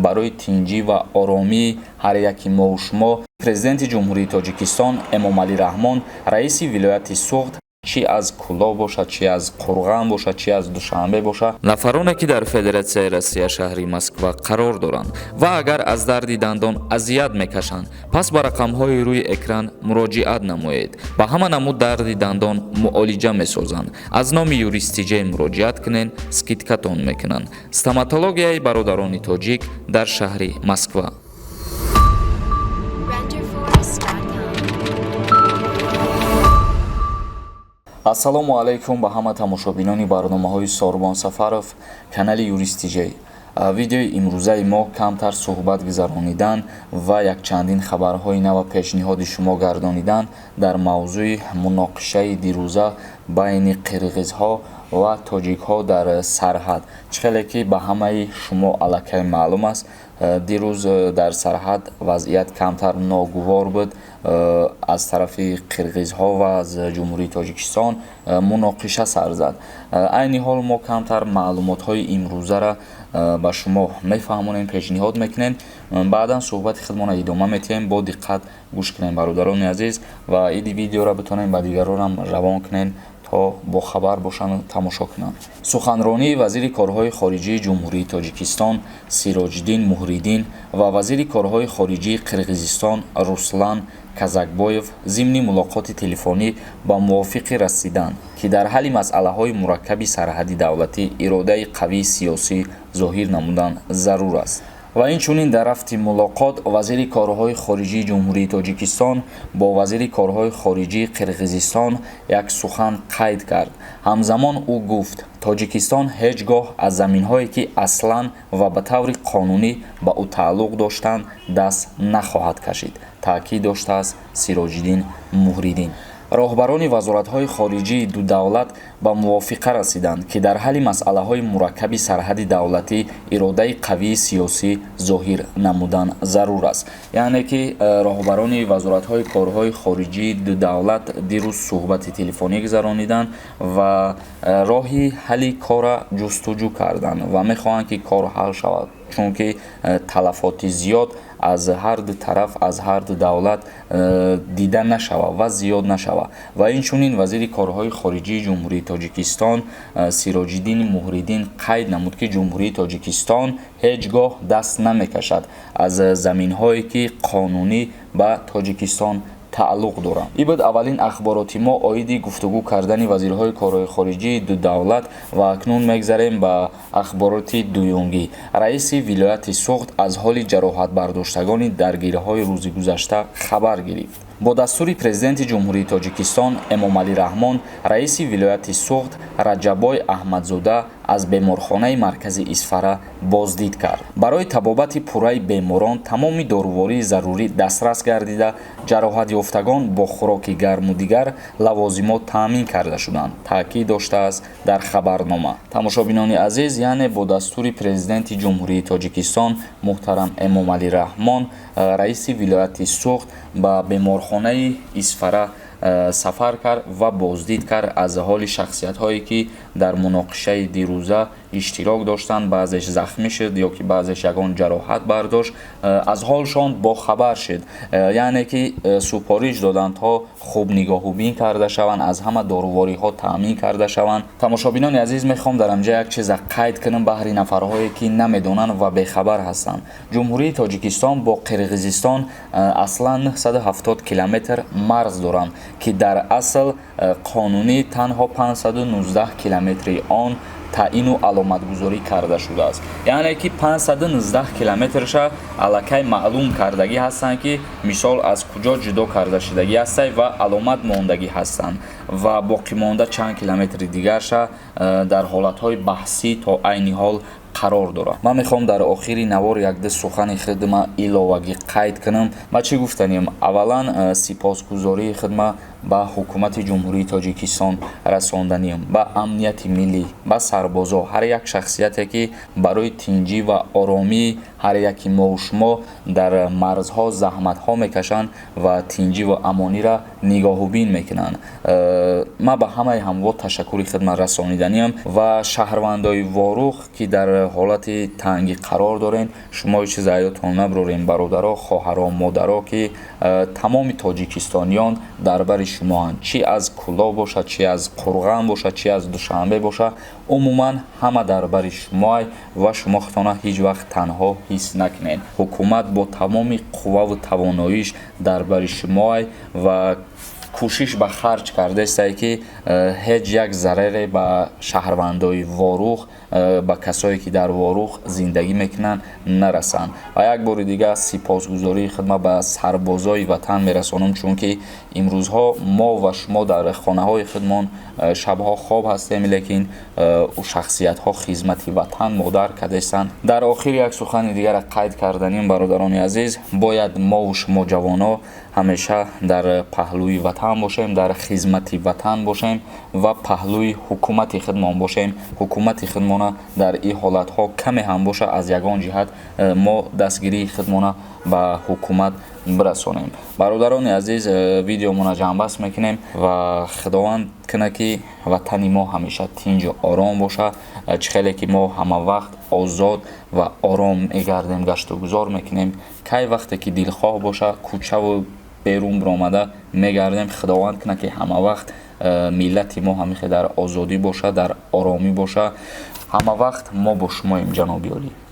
барои тинҷӣ ва оромии ҳар яки моҳу шумо президенти ҷумҳурии Тоҷикистон Эмомалӣ Раҳмон, раиси вилояти Суғд, чӣ аз Кӯло бошад, чӣ аз Қурған бошад, чӣ аз Душанбе бошад, нафароне ки дар Федератсияи Россия шаҳри Москва қарор доранд ва агар аз дарди дандон азият мекашанд, пас ба рақамҳои рӯи экран муроҷиат намоед. Ба ҳама намуд дарди дандон муолиҷа месозанд. Аз номи юристиҷаи муроҷиат кунед, скидкатон мекунанд. Стоматологияи бародарони тоҷик дар шаҳри Москва. ассалому алайкум ба ҳама тамошобинони барномаҳои Сорбон Сафаров, канали Юристиҷа. Видеои имрӯзаи мо камтар суҳбат гузаронидан ва якчандин хабарҳои нав ва пешниҳоди шумо гардонидан дар мавзӯи муноқишаи дирӯза байни қирғизҳо ва тоҷикҳо дар сарҳад. Чӣ хеле ки ба ҳамаи шумо аллакай маълум аст, дирӯз дар сарҳад вазъият камтар ногувор буд. Аз тарафи қирғизҳо ва аз ҷумҳурии Тоҷикистон муноқиша сар зад. Айни ҳол мо камтар маълумотҳои имрӯзара ба шумо мефаҳмонем, пешниҳод мекунем. баъдан суҳбати худмона идома метиҳем. Бо диққат гӯш кунем бародарони азиз ва иди видеоро битонем ба дигаронам равон кунем то бохабар бошанд, тамошо кунанд. Суханронии вазири корҳои хориҷии ҷумҳурии Тоҷикистон Сироҷдин Муҳриддин ва вазири корҳои хориҷии Қирғизистон Руслан Казакбоев зимни мулоқоти телефонӣ ба мувофиқӣ расиданд, ки дар ҳалли масъалаҳои мураккаби сарҳади давлатӣ иродаи қавии сиёсӣ зоҳир намудан зарур аст. ва инчунин дар рафти мулоқот вазири корҳои хориҷии ҷумҳурии Тоҷикистон бо вазири корҳои хориҷии Қирғизистон як сухан қайд кард. ҳамзамон ӯ гуфт, Тоҷикистон ҳеҷ гоҳ аз заминҳое ки аслан ва ба таври қонунӣ ба ӯ тааллуқ доштанд даст нахоҳад кашид, таъкид доштааст Сироҷдин Муҳриддин. роҳбарони вазоратҳои хориҷии ду давлат ба мувофиқа расиданд, ки дар ҳалли масъалаҳои мураккаби сарҳади давлатӣ иродаи қавии сиёсӣ зоҳир намудан зарур аст. яъне ки роҳбарони вазоратҳои корҳои хориҷии ду давлат дирӯз суҳбати телефонӣ гузарониданд ва роҳи ҳалли кора ҷустуҷӯ карданд ва мехоҳанд ки кор ҳал шавад, чунки талафоти зиёд аз ҳар ду тараф, аз ҳар ду давлат дида нашава ва зиёд нашава. ва инчунин вазири корҳои хориҷии ҷумҳурии Тоҷикистон Сироҷдин Муҳриддин қайд намуд, ки ҷумҳурии Тоҷикистон ҳеҷ гоҳ даст намекашад аз заминҳое ки қонунӣ ба Тоҷикистон тааллуқ доранд. ин буд аввалин ахбороти мо оиди гуфтугӯ кардани вазирҳои корҳои хориҷии ду давлат ва акнун мегзарем ба ахбороти дуюмгӣ. раиси вилояти Суғд аз ҳоли ҷароҳатбардоштагони даргириҳои рӯзи гузашта хабар гирифт. бо дастури президенти ҷумҳурии Тоҷикистон Эмомалӣ Раҳмон, раиси вилояти Суғд Раҷаббой Аҳмадзода аз беморхонаи маркази Исфара боздид кард. барои табобати пурраи беморон тамоми дорувории зарурӣ дастрас гардида, ҷароҳатёфтагон бо хӯроки гарму дигар лавозимот таъмин карда шуданд, таъкид доштааст дар хабарнома. тамошобинони азиз, яъне бо дастури президенти ҷумҳурии Тоҷикистон муҳтарам Эмомалӣ Раҳмон, раиси вилояти Суғд ба беморхонаи Исфара сафар кард ва боздид кард аз ҳоли шахсиятҳое ки дар муноқишаи дирӯза иштирок доштанд, баъзеш захмӣ шуд ё ки баъзеш ягон ҷароҳат бардошт, аз ҳолшон бохабар шуд. яъне ки супориш доданд то хуб нигоҳубин карда шаванд, аз ҳама дорувориҳо таъмин карда шаванд. тамошобинони азиз, мехоҳам дар инҷа як чиза қайд кунам баҳри нафарҳое ки намедонанд ва бехабар ҳастанд. ҷумҳурии Тоҷикистон бо Қирғизистон аслан 970 километр марз доранд, ки дар асл қонунӣ танҳо 519 километри он таъину аломатгузорӣ карда шудааст. яъне ки 519 километрша аллакай маълум кардагӣ ҳастанд, ки мисол аз куҷо ҷудо карда шудагӣ ҳастанд ва аломат мондагӣ ҳастанд ва боқӣ монда чанд километри дигарша дар ҳолатҳои баҳсӣ то айни ҳол қарор дорад. ман мехоҳам дар охири навор якде сухани худма иловагӣ қайд кунам. ма чӣ гуфтанем? аввалан сипосгузории худма ба ҳукумати ҷумҳурии тоҷикистон расонданем, ба амнияти миллӣ, ба сарбозо, ҳар як шахсияте ки барои тинҷӣ ва оромии ҳар яки моҳу шумо дар марзҳо заҳматҳо мекашанд ва тинҷӣ ва амонира нигоҳубин мекунанд. ман ба ҳамаи ҳамвор ташаккури хидмат расониданиам ва шаҳрвандои ворух ки дар ҳолати тангӣ қарор дорем, шумо ҳеҷ чиз ҳаётон набурем, бародаро, хоҳаро, модаро ки тамоми тоҷикистониён дар бари шумоанд, чӣ аз Кӯло бошад, чӣ аз Қурған бошад, чӣ аз Душанбе бошад, умуман ҳама дар бари шумоай ва шумо худтона ҳеҷ вақт танҳо ҳис накунед. ҳукумат бо тамоми қувваву тавоноиш дар бари шумоай ва кӯшиш ба харҷ кардестае ки ҳеҷ як зараре ба шаҳрвандои ворух, ба касое ки дар ворух зиндагӣ мекунанд нарасанд. ва як бори дигар сипосгузории хидмат ба сарбозои ватан мерасонам, чунки имрӯзҳо мо ва шумо дар хонаҳои худмон шабҳо хоб ҳастем, лекин шахсиятҳо хизмати ватан модар кардестанд. дар охир як сухани дигара қайд карданем, бародарони азиз, бояд мову шумо ҷавонҳо ҳамеша дар паҳлӯи ватан бошем, дар хизмати ватан бошем ва паҳлӯи ҳукумати худмон бошем. ҳукумати худмона дар ин ҳолатҳо каме ҳам боша, аз ягон ҷиҳат мо дастгирии худмона ба ҳукумат бирасонем. бародарони азиз, видеомона ҷамъбаст мекунем ва худованд куна ки ватани мо ҳамеша тинҷу ором боша, чӣ хеле ки мо ҳама вақт озод ва ором мегардем, гашту гузор мекунем. кай вақте ки дилхоҳ боша, кӯчаву берун биромада мегардем. худованд куна ки ҳама вақт миллати мо ҳамихе дар озодӣ боша, дар оромӣ боша. ҳама вақт мо бо шумоем ҷаноби олӣ.